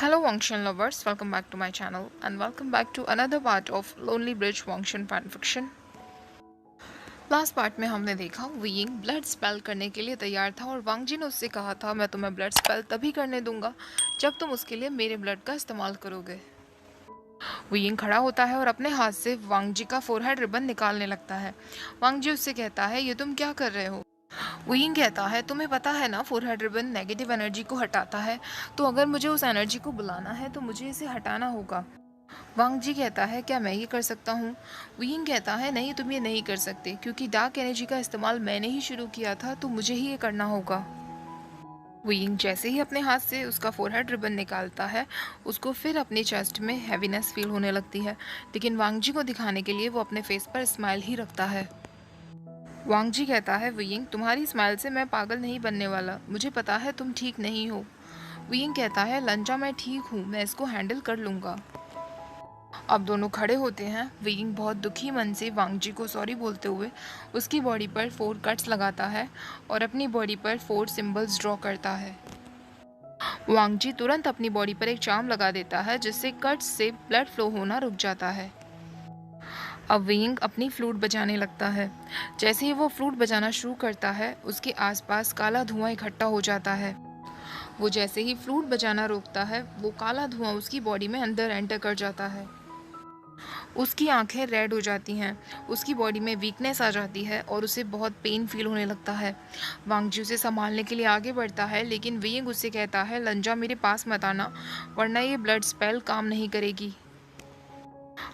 Hello, Wangshan lovers. Welcome back to my channel and welcome back to another part of Lonely Bridge Wangshan fanfiction. Last part में हमने देखा weighing blood spell करने के लिए तैयार था और वांगजी ने उससे कहा था मैं तुम्हें ब्लड स्पेल तभी करने दूंगा जब तुम उसके लिए मेरे ब्लड का इस्तेमाल करोगे। वीइंग खड़ा होता है और अपने हाथ से वांगजी का फोरहेड रिबन निकालने लगता है। वांगजी उससे कहता है ये तुम क्या कर रहे हो। वुयिंग कहता है तुम्हें पता है ना फोरहेड रिबन नेगेटिव एनर्जी को हटाता है, तो अगर मुझे उस एनर्जी को बुलाना है तो मुझे इसे हटाना होगा। वांगजी कहता है क्या मैं ये कर सकता हूँ। वुयिंग कहता है नहीं, तुम ये नहीं कर सकते क्योंकि डार्क एनर्जी का इस्तेमाल मैंने ही शुरू किया था, तो मुझे ही ये करना होगा। वुयिंग जैसे ही अपने हाथ से उसका फोरहेड रिबन निकालता है उसको फिर अपनी चेस्ट में हैवीनेस फील होने लगती है, लेकिन वांगजी को दिखाने के लिए वो अपने फेस पर स्माइल ही रखता है। वांगजी कहता है वुयिंग तुम्हारी स्माइल से मैं पागल नहीं बनने वाला, मुझे पता है तुम ठीक नहीं हो। वुयिंग कहता है लंजा मैं ठीक हूँ, मैं इसको हैंडल कर लूँगा। अब दोनों खड़े होते हैं। वुयिंग बहुत दुखी मन से वांगजी को सॉरी बोलते हुए उसकी बॉडी पर 4 कट्स लगाता है और अपनी बॉडी पर 4 सिंबल्स ड्रॉ करता है। वांगजी तुरंत अपनी बॉडी पर एक चार्म लगा देता है जिससे कट्स से ब्लड फ्लो होना रुक जाता है। अब विंग अपनी फ्लूट बजाने लगता है। जैसे ही वो फ्लूट बजाना शुरू करता है उसके आसपास काला धुआं इकट्ठा हो जाता है। वो जैसे ही फ्लूट बजाना रोकता है वो काला धुआं उसकी बॉडी में अंदर एंटर कर जाता है। उसकी आंखें रेड हो जाती हैं, उसकी बॉडी में वीकनेस आ जाती है और उसे बहुत पेन फील होने लगता है। वांगजी उसे संभालने के लिए आगे बढ़ता है, लेकिन विंग उससे कहता है लंजा मेरे पास मत आना वरना ये ब्लड स्पेल काम नहीं करेगी।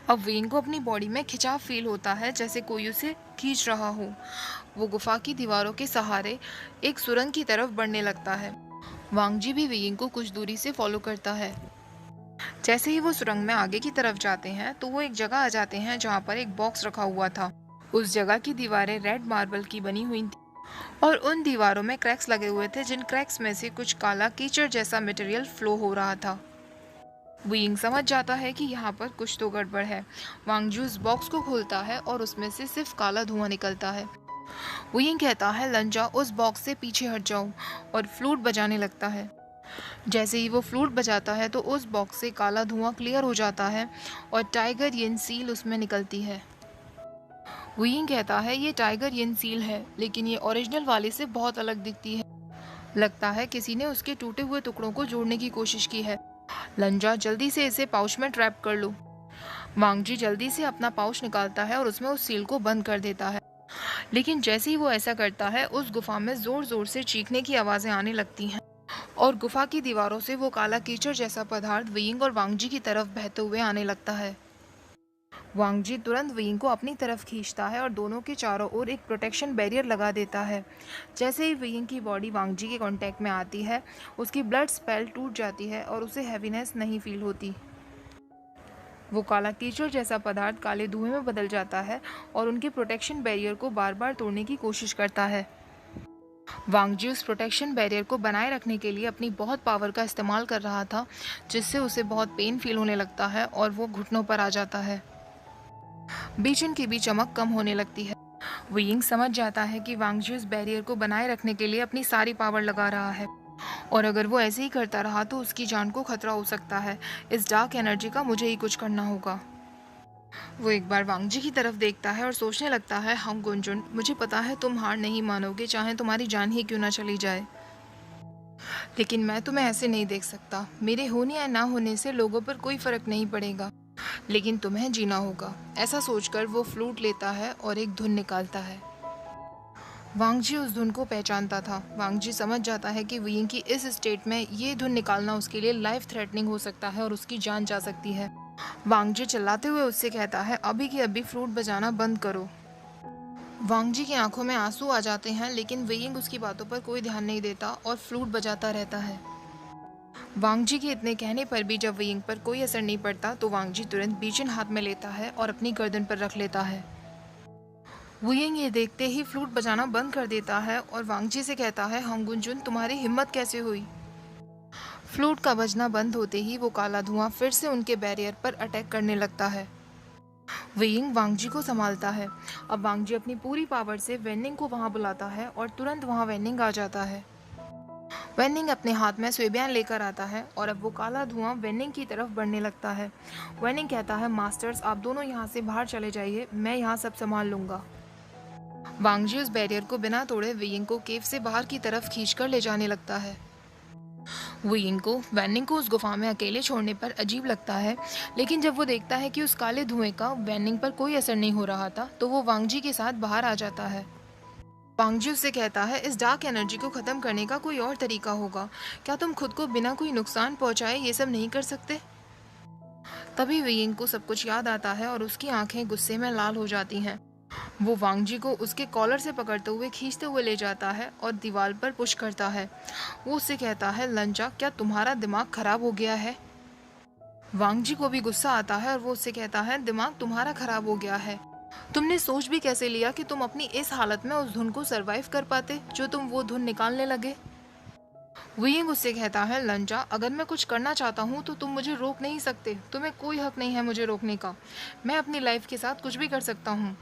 अब वेन को अपनी बॉडी में खिंचाव फील होता है जैसे कोई उसे खींच रहा हो। वो गुफा की दीवारों के सहारे एक सुरंग की तरफ बढ़ने लगता है। वांगजी भी वेइंग को कुछ दूरी से फॉलो करता है। जैसे ही वो सुरंग में आगे की तरफ जाते हैं तो वो एक जगह आ जाते हैं जहाँ पर एक बॉक्स रखा हुआ था। उस जगह की दीवारें रेड मार्बल की बनी हुई थी और उन दीवारों में क्रैक्स लगे हुए थे, जिन क्रैक्स में से कुछ काला कीचड़ जैसा मटेरियल फ्लो हो रहा था। विंग समझ जाता है कि यहाँ पर कुछ तो गड़बड़ है। वांगजू उस बॉक्स को खोलता है और उसमें से सिर्फ काला धुआं निकलता है। विंग कहता है लंजा उस बॉक्स से पीछे हट जाओ और फ्लूट बजाने लगता है। जैसे ही वो फ्लूट बजाता है तो उस बॉक्स से काला धुआं क्लियर हो जाता है और टाइगर यिन सील उसमें निकलती है। विंग कहता है ये टाइगर यिन सील है, लेकिन ये ओरिजिनल वाले से बहुत अलग दिखती है। लगता है किसी ने उसके टूटे हुए टुकड़ों को जोड़ने की कोशिश की है। लंजा जल्दी से इसे पाउच में ट्रैप कर लो। वांगजी जल्दी से अपना पाउच निकालता है और उसमें उस सील को बंद कर देता है, लेकिन जैसे ही वो ऐसा करता है उस गुफा में जोर जोर से चीखने की आवाजें आने लगती हैं और गुफा की दीवारों से वो काला कीचड़ जैसा पदार्थ विंग और वांगजी की तरफ बहते हुए आने लगता है। वांगजी तुरंत विंग को अपनी तरफ खींचता है और दोनों के चारों ओर एक प्रोटेक्शन बैरियर लगा देता है। जैसे ही विंग की बॉडी वांगजी के कांटेक्ट में आती है उसकी ब्लड स्पेल टूट जाती है और उसे हैवीनेस नहीं फील होती। वो काला कीचड़ जैसा पदार्थ काले धुएं में बदल जाता है और उनके प्रोटेक्शन बैरियर को बार बार तोड़ने की कोशिश करता है। वांगजी उस प्रोटेक्शन बैरियर को बनाए रखने के लिए अपनी बहुत पावर का इस्तेमाल कर रहा था, जिससे उसे बहुत पेन फील होने लगता है और वो घुटनों पर आ जाता है। बीचन की भी चमक कम होने लगती है। विंग समझ जाता है कि वांगजी उस बैरियर को बनाए रखने के लिए अपनी सारी पावर लगा रहा है और अगर वो ऐसे ही करता रहा तो उसकी जान को खतरा हो सकता है। इस डार्क एनर्जी का मुझे ही कुछ करना होगा। वो एक बार वांगजी की तरफ देखता है और सोचने लगता है हम गुंजुन, मुझे पता है तुम हार नहीं मानोगे चाहे तुम्हारी जान ही क्यों ना चली जाए, लेकिन मैं तुम्हें ऐसे नहीं देख सकता। मेरे होने या ना होने से लोगों पर कोई फर्क नहीं पड़ेगा, लेकिन तुम्हें जीना होगा। ऐसा सोचकर वो फ्लूट लेता है और एक धुन निकालता है। वांगजी उस धुन को पहचानता था। वांगजी समझ जाता है कि विंग की इस स्टेट में ये धुन निकालना उसके लिए लाइफ थ्रेटनिंग हो सकता है और उसकी जान जा सकती है। वांगजी चिल्लाते हुए उससे कहता है अभी की अभी फ्लूट बजाना बंद करो। वांगजी की आंखों में आंसू आ जाते हैं, लेकिन विंग उसकी बातों पर कोई ध्यान नहीं देता और फ्लूट बजाता रहता है। वांगजी के इतने कहने पर भी जब विंग पर कोई असर नहीं पड़ता तो वांगजी तुरंत बीचन हाथ में लेता है और अपनी गर्दन पर रख लेता है। वुयिंग ये देखते ही फ्लूट बजाना बंद कर देता है और वांगजी से कहता है हंगुंजुन तुम्हारी हिम्मत कैसे हुई। फ्लूट का बजना बंद होते ही वो काला धुआं फिर से उनके बैरियर पर अटैक करने लगता है। वुयिंग वांगजी को संभालता है। अब वांगजी अपनी पूरी पावर से वेनिंग को वहां बुलाता है और तुरंत वहां वेनिंग आ जाता है। वेनिंग अपने हाथ में स्वेबियान लेकर आता है और अब वो काला धुआं वेनिंग की तरफ बढ़ने लगता है। वेनिंग कहता है, मास्टर्स आप दोनों यहाँ से बाहर चले जाइए, मैं यहाँ सब संभाल लूंगा। वांगजी उस बैरियर को बिना तोड़े वेयिंग को केव से बाहर की तरफ खींचकर ले जाने लगता है। वेयिंग को वेनिंग को उस गुफा में अकेले छोड़ने पर अजीब लगता है, लेकिन जब वो देखता है कि उस काले धुएं का वेनिंग पर कोई असर नहीं हो रहा था, तो वो वांगजी के साथ बाहर आ जाता है। वांगजी उससे कहता है, इस डार्क एनर्जी को खत्म करने का कोई और तरीका होगा। क्या तुम खुद को बिना कोई नुकसान पहुंचाए ये सब नहीं कर सकते? तभी वेयिंग को सब कुछ याद आता है और उसकी आंखें गुस्से में लाल हो जाती हैं। वो वांगजी को उसके कॉलर से पकड़ते हुए खींचते हुए ले जाता है और दीवार पर पुश करता है। वो उससे कहता है, लंजा क्या तुम्हारा दिमाग खराब हो गया है? वांगजी को भी गुस्सा आता है और वो उससे कहता है, दिमाग तुम्हारा खराब हो गया है। तुमने सोच भी कैसे लिया कि तुम अपनी इस हालत में उस धुन को सरवाइव कर पाते जो तुम वो धुन निकालने लगे? वेइंग उससे कहता है, लंजा अगर मैं कुछ करना चाहता हूँ तो तुम मुझे रोक नहीं सकते, तुम्हें कोई हक नहीं है मुझे रोकने का। मैं अपनी लाइफ के साथ कुछ भी कर सकता हूँ।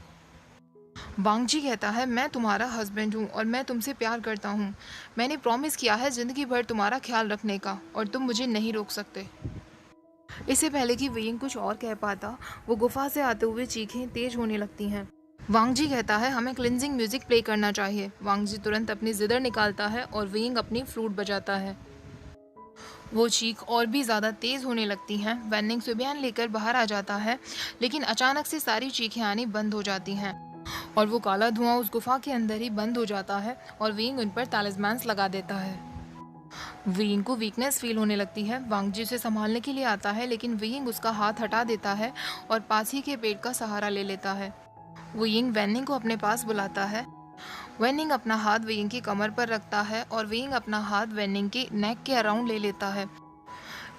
वांगजी कहता है, मैं तुम्हारा हस्बैंड हूँ और मैं तुमसे प्यार करता हूँ। मैंने प्रॉमिस किया है जिंदगी भर तुम्हारा ख्याल रखने का और तुम मुझे नहीं रोक सकते। इससे पहले कि वेइंग कुछ और कह पाता, वो गुफा से आते हुए चीखें तेज होने लगती हैं। वांगजी कहता है, हमें क्लिनजिंग म्यूजिक प्ले करना चाहिए। वांगजी तुरंत अपनी जिदर निकालता है और वेइंग अपनी फ्लूट बजाता है। वो चीख और भी ज़्यादा तेज़ होने लगती हैं। वेनिंग सुबयान लेकर बाहर आ जाता है, लेकिन अचानक से सारी चीखें आनी बंद हो जाती हैं और वो काला धुआं उस गुफा के अंदर ही बंद हो जाता है और वेइंग उन पर तालिस्मान्स लगा देता है। वेइंग को वीकनेस फील होने लगती है। वांगजी उसे संभालने के लिए आता है, लेकिन वेइंग उसका हाथ हटा देता है और पास ही के पेड़ का सहारा ले लेता है। वेइंग वेनिंग को अपने पास बुलाता है। वेनिंग अपना हाथ वेइंग की कमर पर रखता है और वेइंग अपना हाथ वेनिंग के नेक के अराउंड ले लेता है।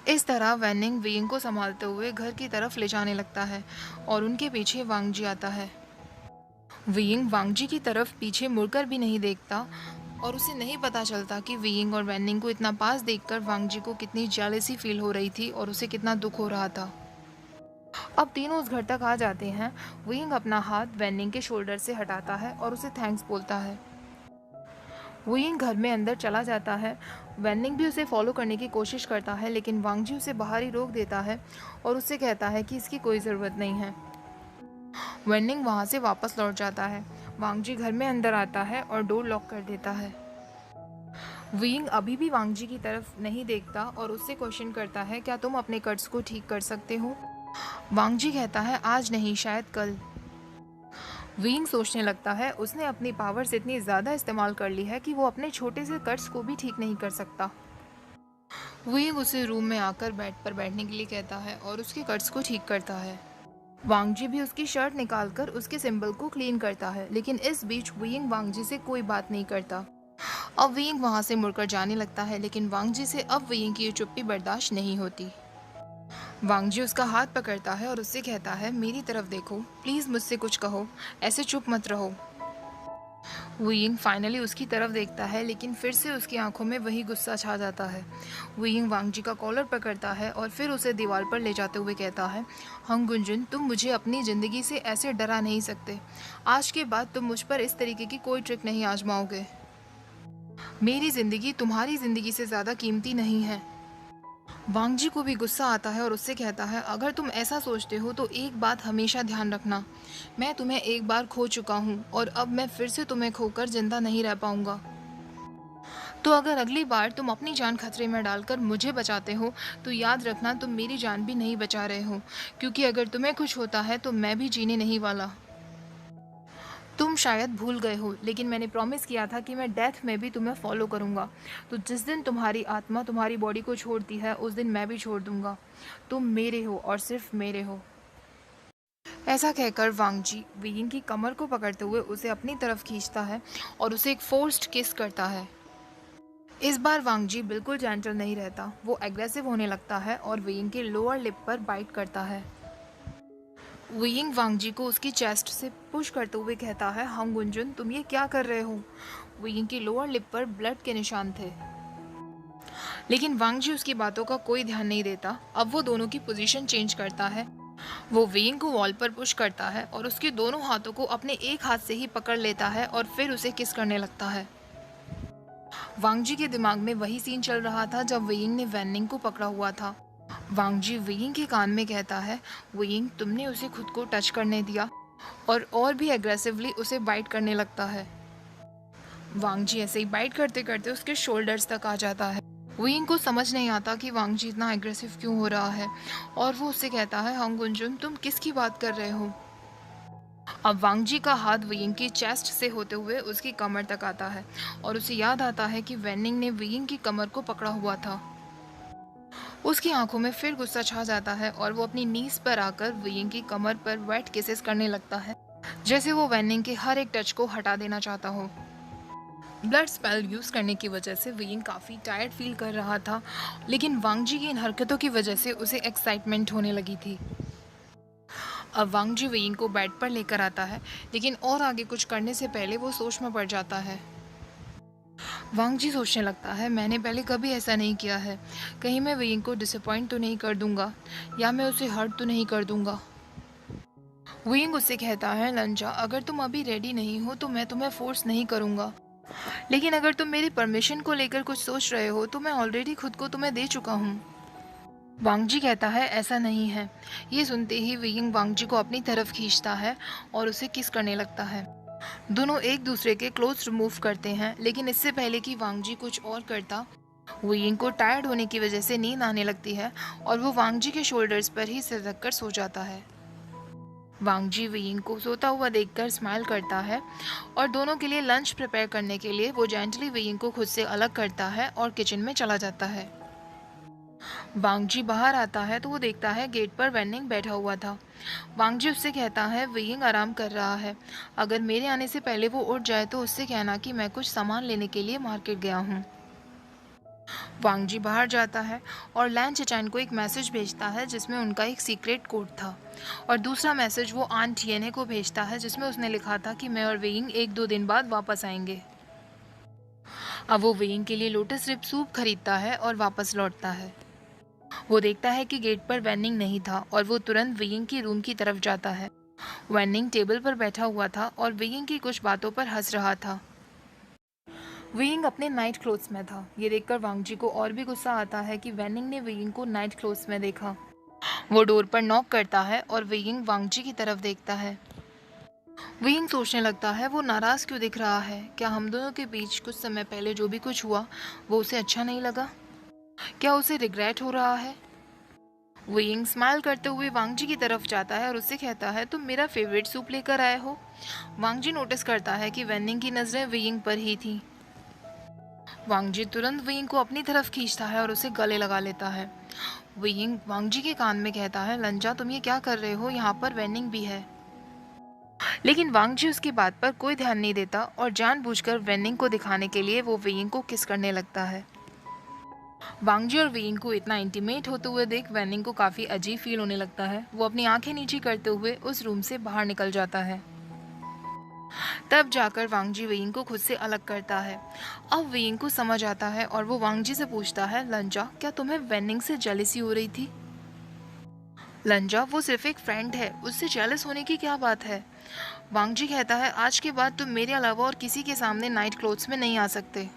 इस तरह वेनिंग वेइंग को संभालते हुए घर की तरफ ले जाने लगता है और उनके पीछे वांगजी आता है। वेइंग वांगजी की तरफ पीछे मुड़कर भी नहीं देखता और उसे नहीं पता चलता कि वेइंग और वेनिंग को इतना पास देखकर वांगजी को कितनी जेलसी फील हो रही थी और उसे कितना दुख हो रहा था। अब तीनों उस घर तक आ जाते हैं। वेइंग अपना हाथ वेनिंग के शोल्डर से हटाता है और उसे थैंक्स बोलता है। वेइंग घर में अंदर चला जाता है। वेनिंग भी उसे फॉलो करने की कोशिश करता है, लेकिन वांगजी उसे बाहर ही रोक देता है और उससे कहता है कि इसकी कोई ज़रूरत नहीं है। वेनिंग वहाँ से वापस लौट जाता है। वांगजी घर में अंदर आता है और डोर लॉक कर देता है। वेइंग अभी भी वांगजी की तरफ नहीं देखता और उससे क्वेश्चन करता है, क्या तुम अपने कट्स को ठीक कर सकते हो? वांगजी कहता है, आज नहीं, शायद कल। वेइंग सोचने लगता है, उसने अपनी पावर्स इतनी ज़्यादा इस्तेमाल कर ली है कि वो अपने छोटे से कट्स को भी ठीक नहीं कर सकता। वेइंग उसे रूम में आकर बेड पर बैठने के लिए कहता है और उसके कट्स को ठीक करता है। वांगजी भी उसकी शर्ट निकालकर उसके सिंबल को क्लीन करता है, लेकिन इस बीच वेइंग वांगजी से कोई बात नहीं करता। अब वेइंग वहाँ से मुड़कर जाने लगता है, लेकिन वांगजी से अब वेइंग की ये चुप्पी बर्दाश्त नहीं होती। वांगजी उसका हाथ पकड़ता है और उससे कहता है, मेरी तरफ देखो, प्लीज़ मुझसे कुछ कहो, ऐसे चुप मत रहो। वेइंग फाइनली उसकी तरफ देखता है, लेकिन फिर से उसकी आंखों में वही गुस्सा छा जाता है। वेइंग वांगजी का कॉलर पकड़ता है और फिर उसे दीवार पर ले जाते हुए कहता है, हंग गुंजन, तुम मुझे अपनी ज़िंदगी से ऐसे डरा नहीं सकते। आज के बाद तुम मुझ पर इस तरीके की कोई ट्रिक नहीं आजमाओगे। मेरी ज़िंदगी तुम्हारी ज़िंदगी से ज़्यादा कीमती नहीं है। वांगजी को भी गुस्सा आता है और उससे कहता है, अगर तुम ऐसा सोचते हो तो एक बात हमेशा ध्यान रखना, मैं तुम्हें एक बार खो चुका हूँ और अब मैं फिर से तुम्हें खोकर जिंदा नहीं रह पाऊंगा। तो अगर अगली बार तुम अपनी जान खतरे में डालकर मुझे बचाते हो तो याद रखना तुम मेरी जान भी नहीं बचा रहे हो, क्योंकि अगर तुम्हें कुछ होता है तो मैं भी जीने नहीं वाला। तुम शायद भूल गए हो, लेकिन मैंने प्रॉमिस किया था कि मैं डेथ में भी तुम्हें फॉलो करूंगा। तो जिस दिन तुम्हारी आत्मा तुम्हारी बॉडी को छोड़ती है उस दिन मैं भी छोड़ दूंगा। तुम मेरे हो और सिर्फ मेरे हो। ऐसा कहकर वांगजी वेइंग की कमर को पकड़ते हुए उसे अपनी तरफ खींचता है और उसे एक फोर्स्ड किस करता है। इस बार वांगजी बिल्कुल जेंटल नहीं रहता, वो एग्रेसिव होने लगता है और वेइंग के लोअर लिप पर बाइट करता है। वेइंग वांगजी को उसकी चेस्ट से पुश करते हुए कहता है, हंग गुंजन, तुम ये क्या कर रहे हो? वेइंग की लोअर लिप पर ब्लड के निशान थे, लेकिन वांगजी उसकी बातों का कोई ध्यान नहीं देता। अब वो दोनों की पोजीशन चेंज करता है। वो वेइंग को वॉल पर पुश करता है और उसके दोनों हाथों को अपने एक हाथ से ही पकड़ लेता है और फिर उसे किस करने लगता है। वांग जी के दिमाग में वही सीन चल रहा था जब वेइंग ने वैनिंग को पकड़ा हुआ था। वांग जी वेइंग के कान में कहता है, वेइंग तुमने उसे खुद को टच करने दिया, और भी एग्रेसिवली उसे बाइट करने लगता है। वांग जी ऐसे ही बाइट करते करते उसके शोल्डर्स तक आ जाता है। वेइंग को समझ नहीं आता कि वांग जी इतना एग्रेसिव क्यों हो रहा है, और वो उससे कहता है, हंग गुंजुन तुम किसकी बात कर रहे हो। अब वांग जी का हाथ वेइंग की चेस्ट से होते हुए उसकी कमर तक आता है, और उसे याद आता है कि वेनिंग ने वेइंग की कमर को पकड़ा हुआ था। उसकी आंखों में फिर गुस्सा छा जाता है और वो अपनी नीज पर आकर वेइंग की कमर पर वेट किसेस करने लगता है, जैसे वो वेनिंग के हर एक टच को हटा देना चाहता हो। ब्लड स्पेल यूज करने की वजह से वेइंग काफी टायर्ड फील कर रहा था, लेकिन वांग जी की इन हरकतों की वजह से उसे एक्साइटमेंट होने लगी थी। अब वांग जी वेइंग को बेड पर लेकर आता है, लेकिन और आगे कुछ करने से पहले वो सोच में पड़ जाता है। वांग जी सोचने लगता है, मैंने पहले कभी ऐसा नहीं किया है, कहीं मैं वेइंग को डिसअपॉइंट तो नहीं कर दूंगा, या मैं उसे हर्ट तो नहीं कर दूंगा। वेइंग उससे कहता है, लंजा अगर तुम अभी रेडी नहीं हो तो मैं तुम्हें फोर्स नहीं करूंगा, लेकिन अगर तुम मेरी परमिशन को लेकर कुछ सोच रहे हो तो मैं ऑलरेडी खुद को तुम्हें दे चुका हूँ। वांग जी कहता है, ऐसा नहीं है। ये सुनते ही वेइंग वांग जी को अपनी तरफ खींचता है और उसे किस करने लगता है। दोनों एक दूसरे के क्लोथ रिमूव करते हैं, लेकिन इससे पहले कि वांग जी कुछ और करता, वेइंग को टायर्ड होने की वजह से नींद आने लगती है और वो वांग जी के शोल्डर्स पर ही सिर रखकर सो जाता है। वांग जी वेइंग को सोता हुआ देखकर स्माइल करता है, और दोनों के लिए लंच प्रिपेयर करने के लिए वो जेंटली वेइंग को खुद से अलग करता है और किचन में चला जाता है। वांग जी बाहर आता है तो वो देखता है गेट पर वेनिंग बैठा हुआ था। वांग जी उससे कहता है, वेइंग आराम कर रहा है, अगर मेरे आने से पहले वो उठ जाए तो उससे कहना कि मैं कुछ सामान लेने के लिए मार्केट गया हूँ। वांग जी बाहर जाता है और लैन चैन को एक मैसेज भेजता है जिसमें उनका एक सीक्रेट कोड था, और दूसरा मैसेज वो आन टियने को भेजता है जिसमें उसने लिखा था कि मैं और वेइंग 1-2 दिन बाद वापस आएंगे। अब वो वेइंग के लिए लोटस रिप सूप खरीदता है और वापस लौटता है। वो देखता है कि गेट पर वेनिंग नहीं था और वो तुरंत वेइंग की रूम की तरफ जाता है। वेनिंग टेबल पर बैठा हुआ था और वेइंग की कुछ बातों पर हंस रहा था। वेइंग अपने नाइट क्लोथ्स में था। ये देखकर वांग जी को और भी गुस्सा आता है कि वेनिंग ने वेइंग को नाइट क्लोथ्स में देखा। वो डोर पर नॉक करता है और वेइंग वांग जी की तरफ देखता है। वेइंग सोचने लगता है, वो नाराज क्यों दिख रहा है, क्या हम दोनों के बीच कुछ समय पहले जो भी कुछ हुआ वो उसे अच्छा नहीं लगा, क्या उसे रिग्रेट हो रहा है। वेइंग स्माइल करते हुए वांग जी की तरफ जाता है और उससे कहता है, तुम मेरा फेवरेट सूप लेकर आए हो। वांग जी नोटिस करता है कि वेनिंग की नजरें वेइंग पर ही थी। वांग जी तुरंत वेइंग को अपनी तरफ खींचता है और उसे गले लगा लेता है। वेइंग वांग जी के कान में कहता है, लंजा तुम ये क्या कर रहे हो, यहाँ पर वेनिंग भी है। लेकिन वांग जी उसकी बात पर कोई ध्यान नहीं देता और जानबूझकर वेनिंग को दिखाने के लिए वो वेइंग को किस करने लगता है। वांग जी और वेइंग को इतना इंटीमेट होते हुए देख वेनिंग को काफी अजीब फील होने लगता है। वो अपनी आंखें नीची करते हुए उस रूम से बाहर निकल जाता है। तब जाकर वांग जी वेइंग को खुद से अलग करता है। अब वेइंग को समझ आता है और वो वांग जी से पूछता है, लंजा क्या तुम्हें वेनिंग से जेलसी हो रही थी। लंजा वो सिर्फ एक फ्रेंड है, उससे जेलस होने की क्या बात है। वांग जी कहता है, आज के बाद तुम मेरे अलावा और किसी के सामने नाइट क्लोथ्स में नहीं आ सकते।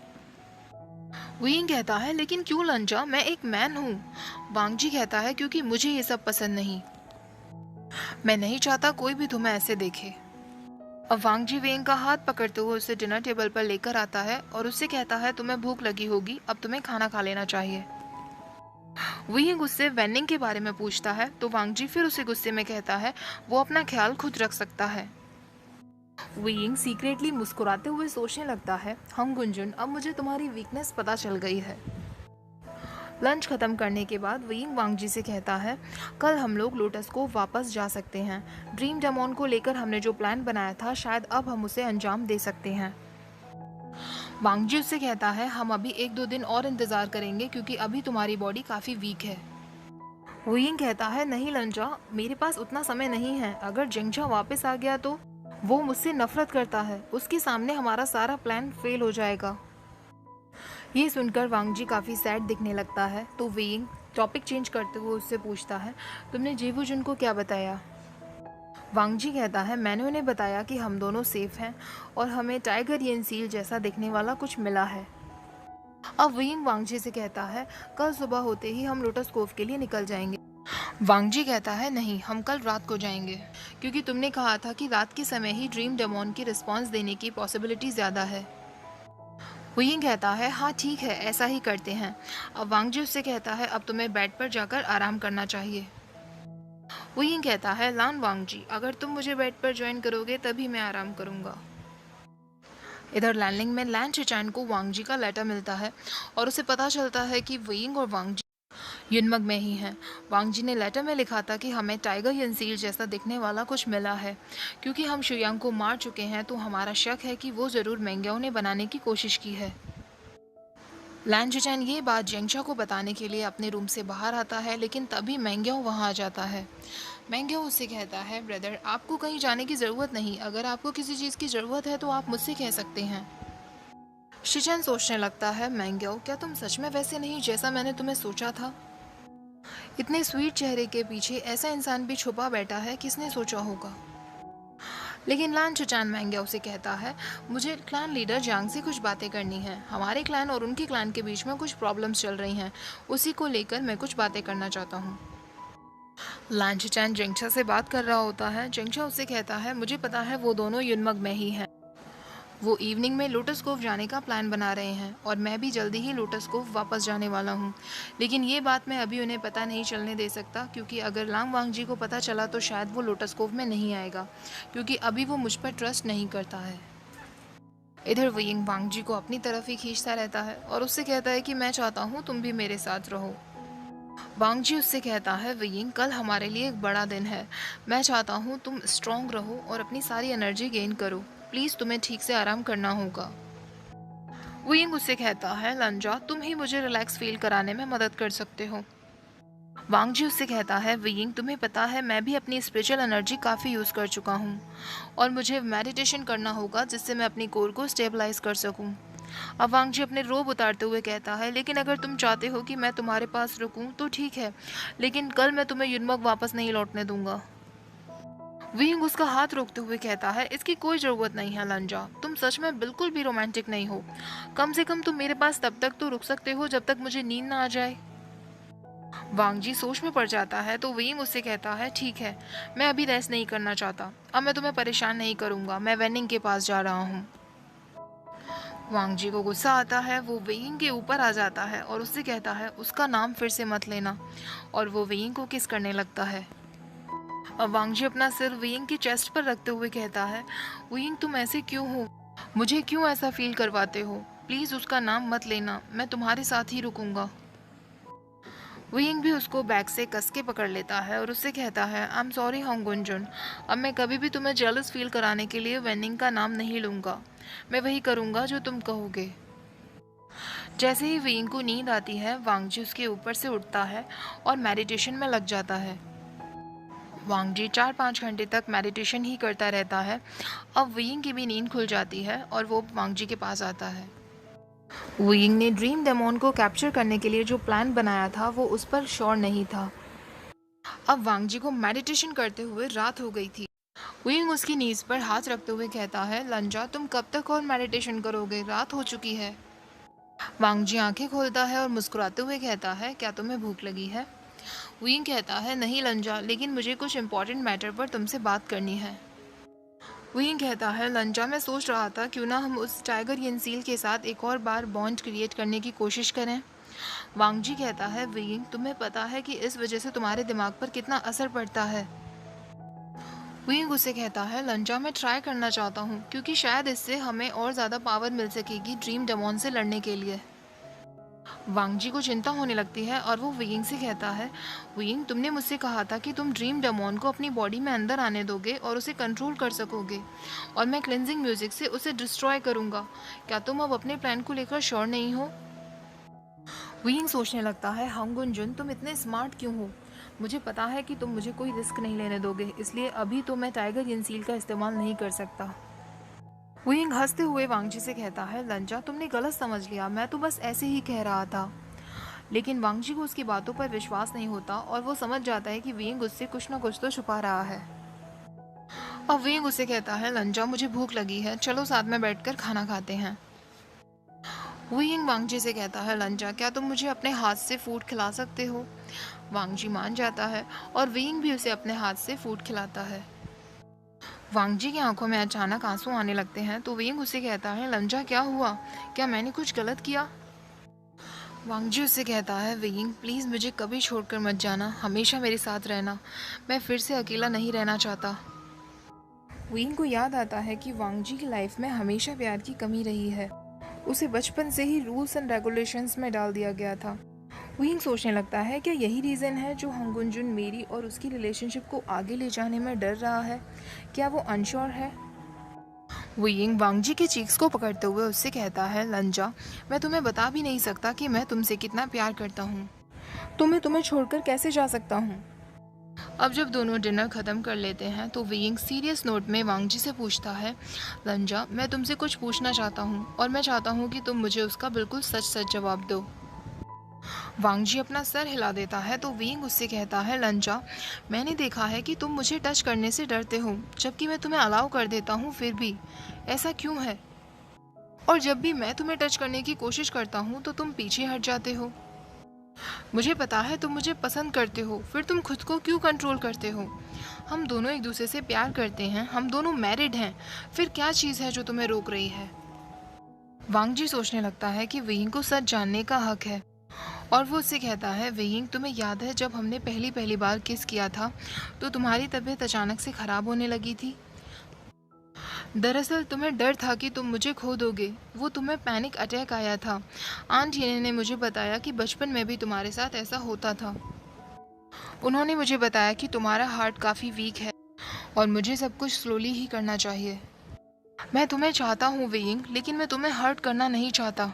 वेइंग कहता है, लेकिन क्यों लंजा, मैं एक मैन हूँ। वांग जी कहता है, क्योंकि मुझे ये सब पसंद नहीं, मैं नहीं चाहता कोई भी तुम्हें ऐसे देखे। अब वांग जी वेइंग का हाथ पकड़ते हुए उसे डिनर टेबल पर लेकर आता है और उससे कहता है, तुम्हें भूख लगी होगी, अब तुम्हें खाना खा लेना चाहिए। वेइंग उससे वेनिंग के बारे में पूछता है तो वांग जी फिर उसे गुस्से में कहता है, वो अपना ख्याल खुद रख सकता है। वेइंग सीक्रेटली मुस्कुराते हुए सोचने लगता है, हंग गुंजुन अब मुझे तुम्हारी वीकनेस पता चल गई है। लंच खत्म करने के बाद वेइंग वांग जी से कहता है, कल हम लोग लोटस को वापस जा सकते हैं। ड्रीम डेमोन को लेकर हमने जो प्लान बनाया था शायद अब हम उसे अंजाम दे सकते हैं। वांग जी उससे कहता है, हम अभी 1-2 दिन और इंतजार करेंगे क्योंकि अभी तुम्हारी बॉडी काफी वीक है। वेइंग कहता है, नहीं लंजा, मेरे पास उतना समय नहीं है, अगर जिंगजा वापस आ गया तो वो मुझसे नफरत करता है, उसके सामने हमारा सारा प्लान फेल हो जाएगा। ये सुनकर वांग जी काफ़ी सैड दिखने लगता है तो वेइंग टॉपिक चेंज करते हुए उससे पूछता है, तुमने जेवुजुन को क्या बताया। वांग जी कहता है, मैंने उन्हें बताया कि हम दोनों सेफ हैं और हमें टाइगर येन सील जैसा दिखने वाला कुछ मिला है। अब विंग वांगजी से कहता है, कल सुबह होते ही हम लोटस कोव के लिए निकल जाएंगे। वांगजी कहता है, नहीं, हम कल रात को जाएंगे, क्योंकि तुमने कहा था कि रात के समय ही ड्रीम डेमोन की रिस्पॉन्स देने की पॉसिबिलिटी ज़्यादा है। विंग कहता है, हाँ ठीक है, ऐसा ही करते हैं। अब वांगजी उससे कहता है, अब तुम्हें बेड पर जाकर आराम करना चाहिए। विंग कहता है, लान वांगजी, अगर तुम मुझे बेड पर ज्वाइन करोगे तभी मैं आराम करूंगा। इधर लैंडिंग में लैन चिचैन को वांगजी का लेटर मिलता है और उसे पता चलता है कि विंग और वांगजी युनमग में ही हैं। वांगजी ने लेटर में लिखा था कि हमें टाइगर यंसील जैसा दिखने वाला कुछ मिला है। क्योंकि हम शुयांग को मार चुके हैं तो हमारा शक है कि वो ज़रूर मेंग्याओ ने बनाने की कोशिश की है। लैन चिचैन ये बात जेंगशा को बताने के लिए अपने रूम से बाहर आता है, लेकिन तभी मेंग्याओ वहाँ आ जाता है। मेंग्याओ उससे कहता है, ब्रदर, आपको कहीं जाने की ज़रूरत नहीं, अगर आपको किसी चीज़ की ज़रूरत है तो आप मुझसे कह सकते हैं। शिचैन सोचने लगता है, मेंग्याओ, क्या तुम सच में वैसे नहीं जैसा मैंने तुम्हें सोचा था? इतने स्वीट चेहरे के पीछे ऐसा इंसान भी छुपा बैठा है, किसने सोचा होगा? लेकिन लान चिचैन मेंग्याओ से कहता है, मुझे क्लैन लीडर जांग से कुछ बातें करनी है। हमारे क्लैन और उनके क्लैन के बीच में कुछ प्रॉब्लम्स चल रही हैं, उसी को लेकर मैं कुछ बातें करना चाहता हूँ। लान चिचैन जेंगशा से बात कर रहा होता है। जेंगशा उससे कहता है, मुझे पता है वो दोनों युनमग में ही हैं। वो इवनिंग में लोटस कोव जाने का प्लान बना रहे हैं और मैं भी जल्दी ही लोटस कोव वापस जाने वाला हूँ। लेकिन ये बात मैं अभी उन्हें पता नहीं चलने दे सकता, क्योंकि अगर लांग वांगजी को पता चला तो शायद वो लोटस कोव में नहीं आएगा, क्योंकि अभी वो मुझ पर ट्रस्ट नहीं करता है। इधर विंग वांगजी को अपनी तरफ ही खींचता रहता है और उससे कहता है कि मैं चाहता हूँ तुम भी मेरे साथ रहो। वांगजी उससे कहता है, विंग, कल हमारे लिए एक बड़ा दिन है। मैं चाहता हूँ तुम स्ट्रांग रहो और अपनी सारी एनर्जी गेन करो। प्लीज़ तुम्हें ठीक से आराम करना होगा। विंग उससे कहता है, लंजा, तुम ही मुझे रिलैक्स फील कराने में मदद कर सकते हो। वांगजी उससे कहता है, विंग, तुम्हें पता है मैं भी अपनी स्पिरिचुअल एनर्जी काफ़ी यूज़ कर चुका हूँ और मुझे मेडिटेशन करना होगा जिससे मैं अपनी कोर को स्टेबलाइज कर सकूँ। अब वांगजी अपने रोब उतारते हुए कहता है, लेकिन अगर तुम चाहते हो कि मैं तुम्हारे पास रुकूं तो ठीक है, लेकिन कल मैं तुम्हें युनमग वापस नहीं लौटने दूंगा। विंग उसका हाथ रोकते हुए कहता है, इसकी कोई ज़रूरत नहीं है लंजा, तुम सच में बिल्कुल भी रोमांटिक नहीं हो। कम से कम तुम मेरे पास तब तक तो रुक सकते हो जब तक मुझे नींद ना आ जाए। वांगजी सोच में पड़ जाता है तो विंग उससे कहता है, ठीक है, मैं अभी रेस्ट नहीं करना चाहता, अब मैं तुम्हें परेशान नहीं करूंगा, मैं वेनिंग के पास जा रहा हूँ। वांगजी को गुस्सा आता है, वो वेइंग के ऊपर आ जाता है और उससे कहता है, उसका नाम फिर से मत लेना, और वो वेइंग को किस करने लगता है। अब वांगजी अपना सिर वेइंग की चेस्ट पर रखते हुए कहता है, वेइंग, तुम ऐसे क्यों हो? मुझे क्यों ऐसा फील करवाते हो? प्लीज़ उसका नाम मत लेना, मैं तुम्हारे साथ ही रुकूंगा। वेइंग भी उसको बैक से कस के पकड़ लेता है और उससे कहता है, I am sorry Hong Gunjan, अब मैं कभी भी तुम्हें जेलस फील कराने के लिए वेनिंग का नाम नहीं लूँगा, मैं वही करूँगा जो तुम कहोगे। जैसे ही वेइंग को नींद आती है, वांगजी उसके ऊपर से उठता है और मेडिटेशन में लग जाता है। वांगजी 4-5 घंटे तक मेडिटेशन ही करता रहता है। अब वेइंग की भी नींद खुल जाती है और वो वांगजी के पास आता है। वेइंग ने ड्रीम डेमोन को कैप्चर करने के लिए जो प्लान बनाया था वो उस पर श्योर नहीं था। अब वांगजी को मेडिटेशन करते हुए रात हो गई थी। वेइंग उसकी नीज पर हाथ रखते हुए कहता है, लंजा, तुम कब तक और मेडिटेशन करोगे? रात हो चुकी है। वांगजी आंखें खोलता है और मुस्कुराते हुए कहता है, क्या तुम्हें भूख लगी है? विंग कहता है, नहीं लंजा, लेकिन मुझे कुछ इंपॉर्टेंट मैटर पर तुमसे बात करनी है। विंग कहता है, लंजा, मैं सोच रहा था क्यों ना हम उस टाइगर यंसील के साथ एक और बार बॉन्ड क्रिएट करने की कोशिश करें। वांगजी कहता है, विंग, तुम्हें पता है कि इस वजह से तुम्हारे दिमाग पर कितना असर पड़ता है? विंग उसे कहता है, लंजा, मैं ट्राई करना चाहता हूँ क्योंकि शायद इससे हमें और ज़्यादा पावर मिल सकेगी ड्रीम डेमोन से लड़ने के लिए। वांगजी को चिंता होने लगती है और वो विंग से कहता है, विंग, तुमने मुझसे कहा था कि तुम ड्रीम डेमोन को अपनी बॉडी में अंदर आने दोगे और उसे कंट्रोल कर सकोगे और मैं क्लेंजिंग म्यूजिक से उसे डिस्ट्रॉय करूँगा। क्या तुम अब अपने प्लान को लेकर श्योर नहीं हो? विंग सोचने लगता है, होंग गुंजन, तुम इतने स्मार्ट क्यों हो? मुझे पता है कि तुम मुझे कोई रिस्क नहीं लेने दोगे, इसलिए अभी तो मैं टाइगर यंसील का इस्तेमाल नहीं कर सकता। विंग हंसते हुए वांगजी से कहता है, लंजा, तुमने गलत समझ लिया, मैं तो बस ऐसे ही कह रहा था। लेकिन वांगजी को उसकी बातों पर विश्वास नहीं होता और वो समझ जाता है कि विंग उससे कुछ न कुछ तो छुपा रहा है। अब विंग उसे कहता है, लंजा, मुझे भूख लगी है, चलो साथ में बैठकर खाना खाते हैं। वुयिंग वांगजी से कहता है, लंजा क्या तुम मुझे अपने हाथ से फूड खिला सकते हो? वांगजी मान जाता है और वियिंग भी उसे अपने हाथ से फूड खिलाता है। वांगजी की आंखों में अचानक आंसू आने लगते हैं तो वियिंग उसे कहता है, लंजा क्या हुआ? क्या मैंने कुछ गलत किया? वांगजी उससे कहता है, वियिंग प्लीज़ मुझे कभी छोड़कर मत जाना, हमेशा मेरे साथ रहना, मैं फिर से अकेला नहीं रहना चाहता। वियिंग को याद आता है कि वांगजी की लाइफ में हमेशा प्यार की कमी रही है। उसे बचपन से ही रूल्स एंड रेगुलेशंस में डाल दिया गया था। विंग सोचने लगता है, क्या यही रीज़न है जो हंगुनजुन मेरी और उसकी रिलेशनशिप को आगे ले जाने में डर रहा है? क्या वो अनश्योर है? विंग वांगजी के चीक्स को पकड़ते हुए उससे कहता है, लंजा मैं तुम्हें बता भी नहीं सकता कि मैं तुमसे कितना प्यार करता हूँ। तो मैं तुम्हें छोड़कर कैसे जा सकता हूँ? अब जब दोनों डिनर ख़त्म कर लेते हैं तो वियिंग सीरियस नोट में वांगजी से पूछता है, लंजा मैं तुमसे कुछ पूछना चाहता हूँ और मैं चाहता हूँ कि तुम मुझे उसका बिल्कुल सच सच जवाब दो। वांगजी अपना सर हिला देता है तो विंग उससे कहता है, लंजा मैंने देखा है कि तुम मुझे टच करने से डरते हो, जबकि मैं तुम्हें अलाउ कर देता हूँ फिर भी। ऐसा क्यों है? और जब भी मैं तुम्हें टच करने की कोशिश करता हूँ तो तुम पीछे हट जाते हो। मुझे पता है तुम मुझे पसंद करते हो, फिर तुम खुद को क्यों कंट्रोल करते हो? हम दोनों एक दूसरे से प्यार करते हैं, हम दोनों मैरिड हैं, फिर क्या चीज़ है जो तुम्हें रोक रही है? वांगजी सोचने लगता है कि विंग को सच जानने का हक है और वो उससे कहता है, वेइंग तुम्हें याद है जब हमने पहली पहली बार किस किया था तो तुम्हारी तबीयत अचानक से ख़राब होने लगी थी। दरअसल तुम्हें डर था कि तुम मुझे खो दोगे, वो तुम्हें पैनिक अटैक आया था। आंट येने ने मुझे बताया कि बचपन में भी तुम्हारे साथ ऐसा होता था। उन्होंने मुझे बताया कि तुम्हारा हार्ट काफ़ी वीक है और मुझे सब कुछ स्लोली ही करना चाहिए। मैं तुम्हें चाहता हूँ वेइंग, लेकिन मैं तुम्हें हर्ट करना नहीं चाहता।